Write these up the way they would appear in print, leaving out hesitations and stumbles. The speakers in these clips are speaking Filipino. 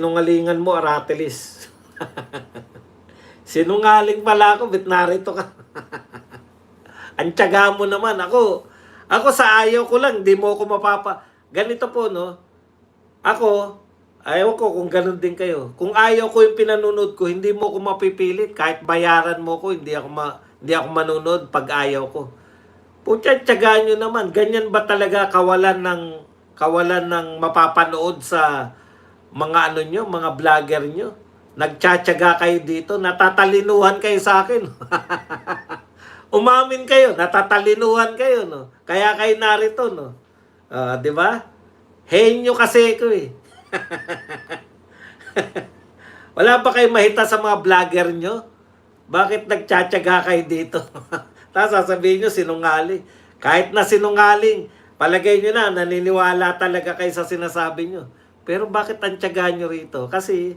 kasinungalingan mo, Aratilis. Sinungaling pala ako, bit narito ka. Ang tiyaga mo naman. Ako sa ayaw ko lang, di mo ako Ganito po, no? Ako, ayaw ko kung ganun din kayo. Kung ayaw ko yung pinanunod ko, hindi mo ko mapipilit. Kahit bayaran mo ko, hindi ako manunod pag ayaw ko. Putya, tiyagaan nyo naman. Ganyan ba talaga kawalan ng mapapanood sa mga mga vlogger nyo? Nagtsatsaga kayo dito, natatalinuhan kayo sa akin. Umamin kayo, natatalinuhan kayo, no? Kaya kayo narito, no? Di ba? Henyo kasi ko eh. Wala ba kayo mahita sa mga vlogger nyo? Bakit nagtsatsaga kayo dito? Tapos sasabihin nyo, sinungaling. Kahit na sinungaling, palagay nyo na, naniniwala talaga kayo sa sinasabi nyo. Pero bakit ang tiyaga nyo rito? Kasi,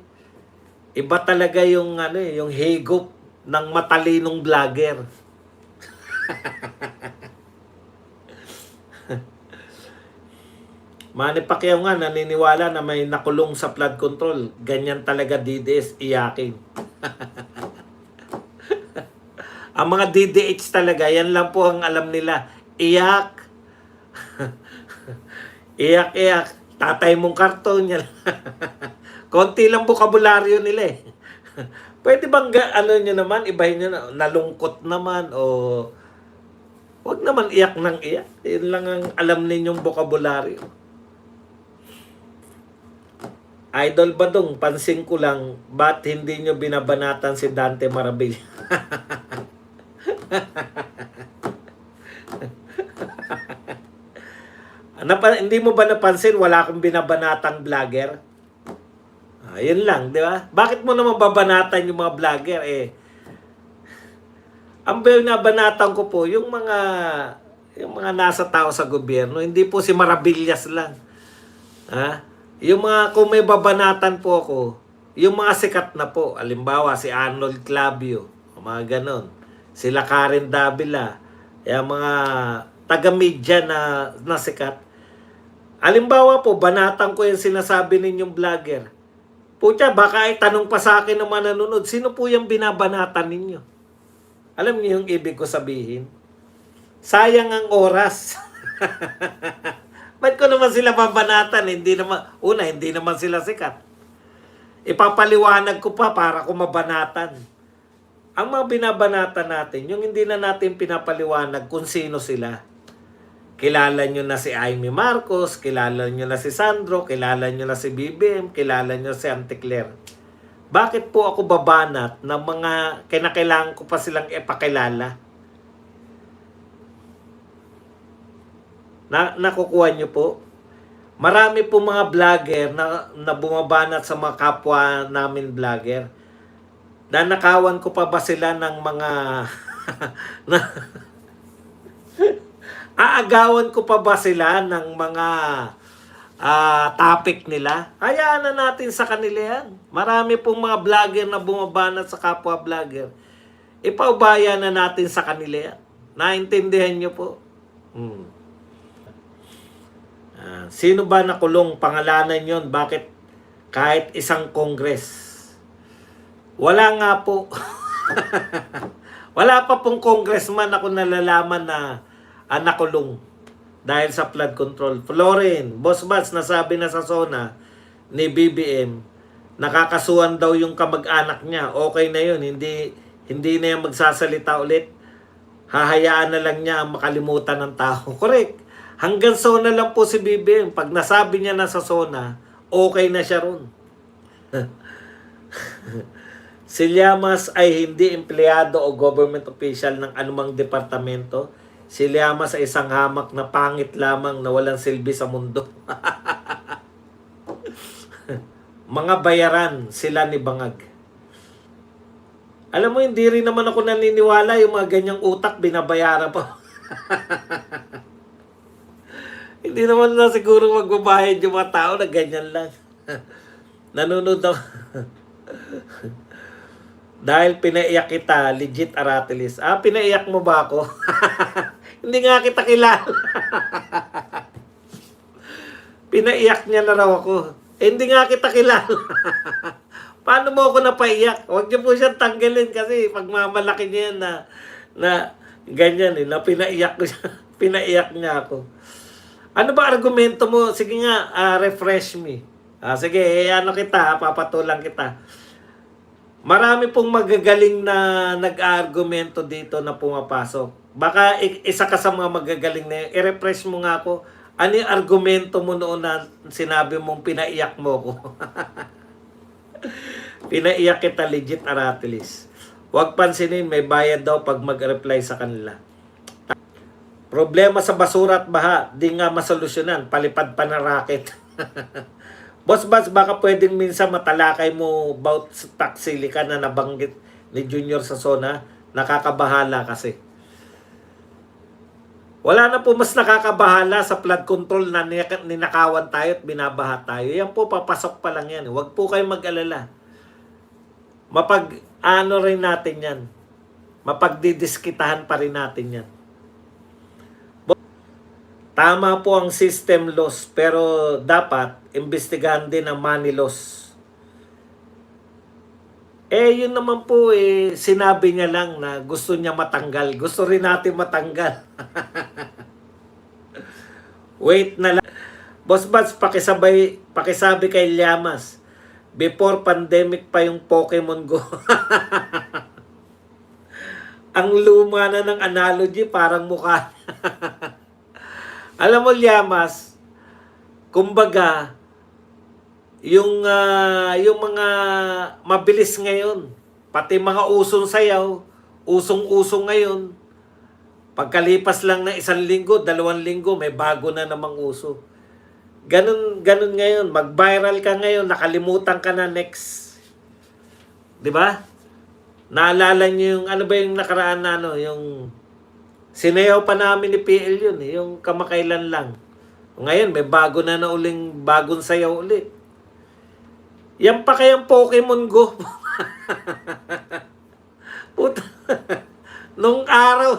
iba talaga yung, yung higop ng matalinong vlogger. Manny Pacquiao nga, naniniwala na may nakulong sa flood control. Ganyan talaga DDS, iyakin. Ang mga DDH talaga, yan lang po ang alam nila. Iyak. Iyak. Tatay mong karton yan. Konti lang bokabularyo nila eh. Pwede bang nyo naman, ibahin nyo na, nalungkot naman o wag naman iyak ng iyak. Yun lang ang alam ninyong bokabularyo. Idol Badong, pansin ko lang, ba't hindi nyo binabanatan si Dante Marabilla? Hindi mo ba napansin wala akong binabanatang vlogger? Yun lang, di ba? Bakit mo naman babanatan yung mga vlogger eh? Ang binabanatan ko po yung mga nasa tao sa gobyerno, hindi po si Maravillas lang. Yung mga kung may babanatan po ako, yung mga sikat na po, halimbawa si Arnold Clavio, mga ganon. Sila Karen Davila, yung mga taga-media na sikat. Halimbawa po, banatan ko yung sinasabi ninyong vlogger. Pucha, baka tanong pa sa akin ng mga nanonood, sino po yung binabanatan ninyo? Alam niyo yung ibig ko sabihin? Sayang ang oras. Ba't ko naman sila babanatan? Hindi naman sila sikat. Ipapaliwanag ko pa para ko mabanatan. Ang mga binabanatan natin, yung hindi na natin pinapaliwanag kung sino sila. Kilala nyo na si Amy Marcos, kilala nyo na si Sandro, kilala nyo na si BBM, kilala nyo si Auntie Claire. Bakit po ako babanat ng mga kinakailangan ko pa silang ipakilala? Nakukuha nyo po? Marami po mga vlogger na bumabanat sa mga kapwa namin vlogger. Nanakawan ko pa ba sila ng mga aagawan ko pa ba sila ng mga topic nila? Hayaan na natin sa kanila yan. Marami pong mga vlogger na bumabanat sa kapwa vlogger. Ipaubaya na natin sa kanila yan. Naintindihan nyo po? Sino ba nakulong? Pangalanan yon? Bakit kahit isang kongres? Wala nga po. Wala pa pong congressman ako nalalaman na nakulong dahil sa flood control. Florin, Boss Bats, nasabi na sa SONA ni BBM, nakakasuhan daw yung kamag-anak niya. Okay na yun, hindi na yung magsasalita ulit. Hahayaan na lang niya ang makalimutan ng tao. Correct. Hanggang SONA lang po si BBM. Pag nasabi niya na sa SONA, okay na siya ron. Si Llamas ay hindi empleyado o government official ng anumang departamento. Si Llamas ay isang hamak na pangit lamang na walang silbi sa mundo. Mga bayaran sila ni Bangag. Alam mo, hindi rin naman ako naniniwala yung mga ganyang utak binabayaran pa. Hindi naman na siguro magbabayad yung mga tao na ganyan lang. Nanonood ako. Dahil pinaiyak kita, legit Aratilis. Pinaiyak mo ba ako? Hindi nga kita kilala. Pinaiyak niya na raw ako. hindi nga kita kilala. Paano mo ako napaiyak? Huwag niyo po siyang tanggalin kasi pagmamalaki niya yan na ganyan na pinaiyak ko siya. Pinaiyak niya ako. Ano ba argumento mo? Sige nga, refresh me. Sige, ano kita, papatulang kita. Marami pong magagaling na nag-argumento dito na pumapasok. Baka isa ka sa mga magagaling na yun. I-refresh mo nga ako. Ano yung argumento mo noon na sinabi mong pinaiyak mo ko? Pinaiyak kita legit, Aratilis. Huwag pansinin, may bayad daw pag mag-reply sa kanila. Problema sa basura at baha, di nga masolusyonan. Palipad pa na racket. Boss Bats, baka pwedeng minsan matalakay mo about sa taxili ka na nabanggit ni Junior sa zona. Nakakabahala kasi. Wala na po mas nakakabahala sa flood control na ninakawan tayo at binabaha tayo. Yan po, papasok pa lang yan. Huwag po kayong mag-alala. Mapag-ano rin natin yan. Mapagdidiskitahan pa rin natin yan. Tama po ang system loss, pero dapat imbestigahan din ang money loss. Yun naman po sinabi niya lang na gusto niya matanggal. Gusto rin natin matanggal. Wait na lang. Boss Bats, pakisabi kay Llamas. Before pandemic pa yung Pokemon Go. Ang luma na ng analogy, parang mukha. Alam mo, Llamas, kumbaga, yung mga mabilis ngayon, pati mga usong sayaw, usong-usong ngayon, pagkalipas lang ng 1 linggo, 2 linggo, may bago na namang uso. Ganun ngayon, mag-viral ka ngayon, nakalimutan ka na next. 'Di ba? Naalala niyo yung ano ba yung nakaraan na yung sinayaw pa namin ni PL yun, yung kamakailan lang. Ngayon, may bago na uling bagong sayaw ulit. Yan pa kayang Pokemon Go. Puta. Nung araw.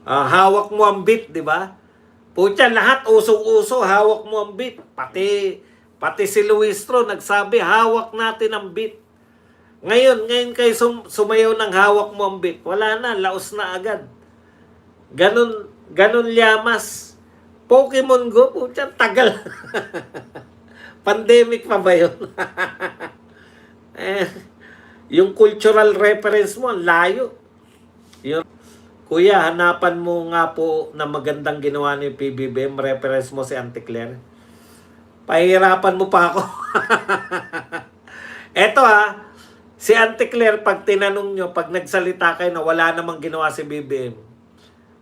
Hawak mo ang bit, di ba? Puta, lahat uso-uso, hawak mo ang bit. Pati si Luistro nagsabi, hawak natin ang bit. Ngayon kayo sumayaw ng hawak mo ang bit. Wala na, laos na agad. Ganun Llamas. Pokemon Go, puta, tagal. Pandemic pa ba yun? Yung cultural reference mo, ang layo. Kuya, hanapan mo nga po na magandang ginawa ni PBBM. Reference mo si Auntie Claire. Pahirapan mo pa ako. Eto si Auntie Claire, pag tinanong nyo, pag nagsalita kayo na wala namang ginawa si BBM,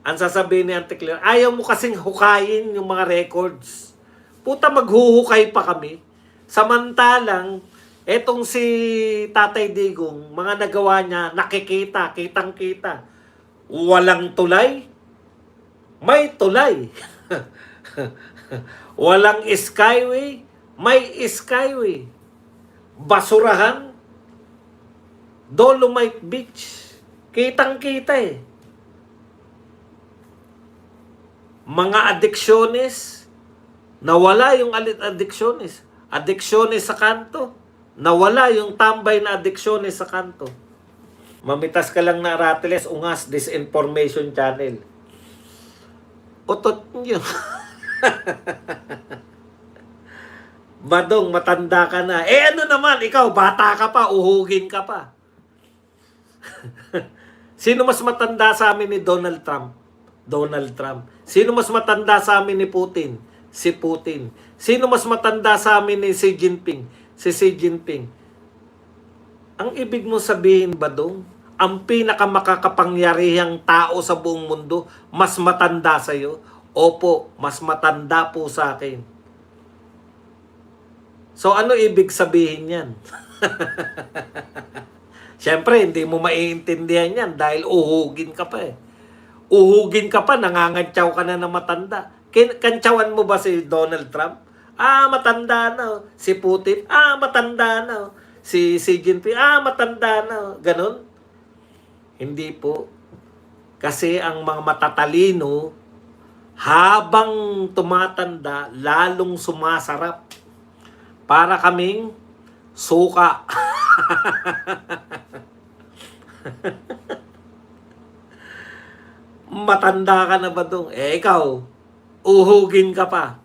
ang sasabihin ni Auntie Claire, ayaw mo kasing hukayin yung mga records. Puta, maghuhukay pa kami. Samantalang, etong si Tatay Digong, mga nagawa niya, nakikita, kitang-kita. Walang tulay, may tulay. Walang skyway, may skyway. Basurahan, Dolomite Beach. Kitang-kita Mga adiksyonez, nawala yung adiksyonez. Adiksyonez sa kanto, nawala yung tambay na adiksyonez sa kanto. Mamitas ka lang na Aratiles, Ungas, Disinformation Channel. Utot nyo. Badong, matanda ka na. Ano naman, ikaw, bata ka pa, uhugin ka pa. Sino mas matanda sa amin ni Donald Trump? Donald Trump. Sino mas matanda sa amin ni Putin? Si Putin. Sino mas matanda sa amin ni Xi Jinping? Si Xi Jinping. Ang ibig mo sabihin, Badong, ang pinakamakakapangyarihang tao sa buong mundo, mas matanda sa'yo? Opo, mas matanda po sa akin. So, ano ibig sabihin yan? Siyempre, hindi mo maiintindihan yan dahil uhugin ka pa Uhugin ka pa, nangangantsaw ka na matanda. Kantsawan mo ba si Donald Trump? Matanda na. Si Putin? Matanda na. Si Xi Jinping? Matanda na. Ganon? Hindi po. Kasi ang mga matatalino, habang tumatanda, lalong sumasarap. Para kaming suka. Matanda ka na ba dong? Eh, ikaw, uhugin ka pa.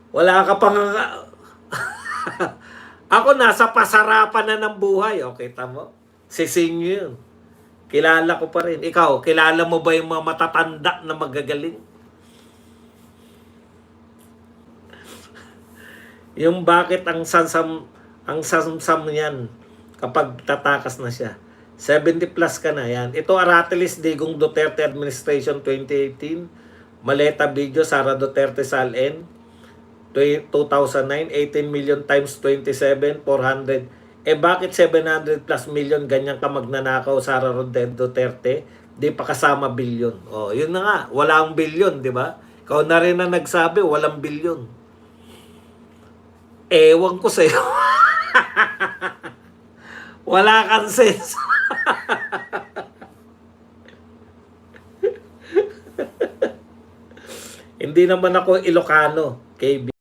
Wala ka pang... Ako, nasa pasarapan na ng buhay. Okay, tamo. Sising yun. Kilala ko pa rin. Ikaw, kilala mo ba yung mga matatanda na magagaling? Yung bakit ang samsam niyan kapag tatakas na siya. 70 plus ka na yan. Ito Aratilis Digong Duterte Administration 2018. Maleta Video Sara Duterte Sal-N 2009, 18 million times 27, 400. Eh bakit 700 plus million ganyan ka magnanakaw Sara Duterte? Di pa kasama bilyon. Oh, yun na nga, walang bilyon, di ba? Ikaw na rin na nagsabi, walang bilyon. Ewan ko sa'yo. Wala kang sense. Hindi naman ako Ilocano, KB.